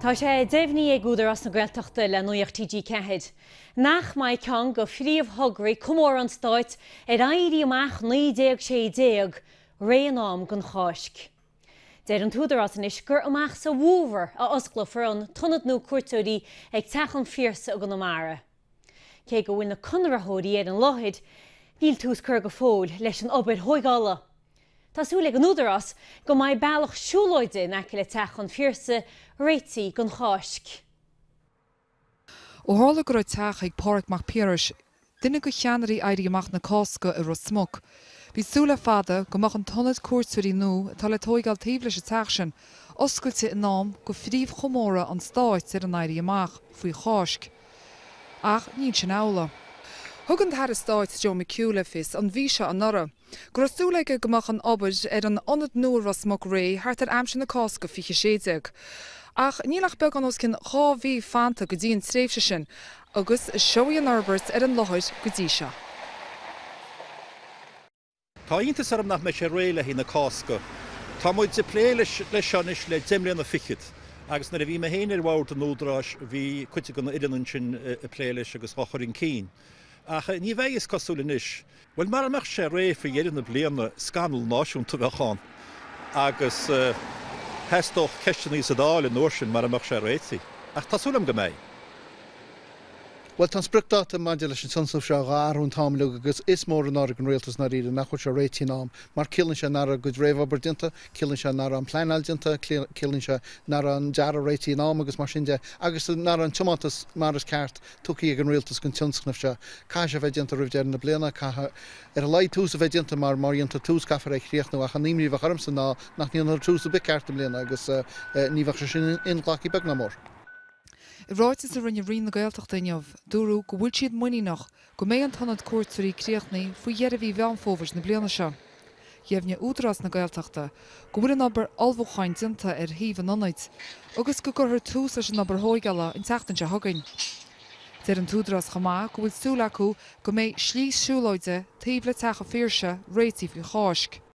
Tá sé déimhní ag údar as na Gaeltachta le Nuacht TG4. Nach mai ceann go príomhthograí chomóradh an stáit Éirí Amach 1960 réanám gon cháisc. Déir an túdar as an isgur amach sa bhúbhar a oscla for an tonad nó cuairteoirí ag teachan Phiarsaigh go Eanáir. Cé go bhfuil na conrathóirí ar an lochid, níl tús cur go fóil leis an obair thógála. Tásúil ag an údar as go mbeidh bailach siúlóide aici le teachan Phiarsaigh réidh gon cháisc. Ó tháinig go raibh teach ag páirc mac Phiarsaigh, duine go cheannairí Éirí Amach na cásca a smog. Bhí súla fada go mbeadh an tonad cuairteoirí nó atá le tógáil taobh leis a teach sin, oscailte in nám go phríomh chomóradh an stáit ar an Éirí Amach faoi cháisc. Ach níl sin amhla. Thug an thar stáit Joe McCúla fis an bhí se an nora. Gur súlaige gomach an obair ar an onad nuair as smog ré thart ar aimsin na cásca Fichead. Ach nílach beag an os cin chábhí fanta go dtí an tréimhse sin, agus seoí an arbeirt ar an lochid go dtí se. Tá iontas arm nach me sé réile hí na cásca. Tá muid de plé leis seanis le déimlíon na Fichead. Agus na bhí me héanaar bhhair an údráis bhí cuite go na idirnan sin a plé leis agus choirín cín. Ach ní bheith is cosúla níos. Well mar amach sé ré fa dhéidir na bliana scanal náisiúnta bheáin. Agus heastóch ceistena í sa dáil in nóir sin mar amach sé réití. Ach tásúlam go méid. Well, tan sprictáta maidir leis an sansúh se gáún táimlú agus is mór an ára an rialtas na rialtas nach chuir se réití nám, mar cillann se nara go réamhabar dinta, cillann se nara an pleanáil dinta, cillann se nara an deara réití nám agus mar sin de, agus nara an chomótas maras ceart tucaí ag an rialtas gon tionscnamh se, cá se bheith dinta roimh dear na bliana, ar a leid tús a bheith dinta mar dionta tús caafar ag chríochtnú ach an níomí bheith armsa ná nach níon tús a bit ceart am bliana agus ní bheith se sin inhlaí beg na mór. I bhráid is a rinne rion na Gaeltachta inniuh, dúrú go bhfuil siad muí nach go méid an tonad cuairteoirí críochnaí faoi dhearbhí bheanfóbhairs na bliana seo. Dhéimhne údarás na Gaeltachta go bhfuil an obair almhócháin dinta ar thaobh an ionaid, agus go gurthar tús leis an obair thógála in teachtain se thugainn. Déir an túdarás chomá go bhfuil súla acu go méid slí siúlóide taobh le teach a Phiarsaigh réití faoi cháisc.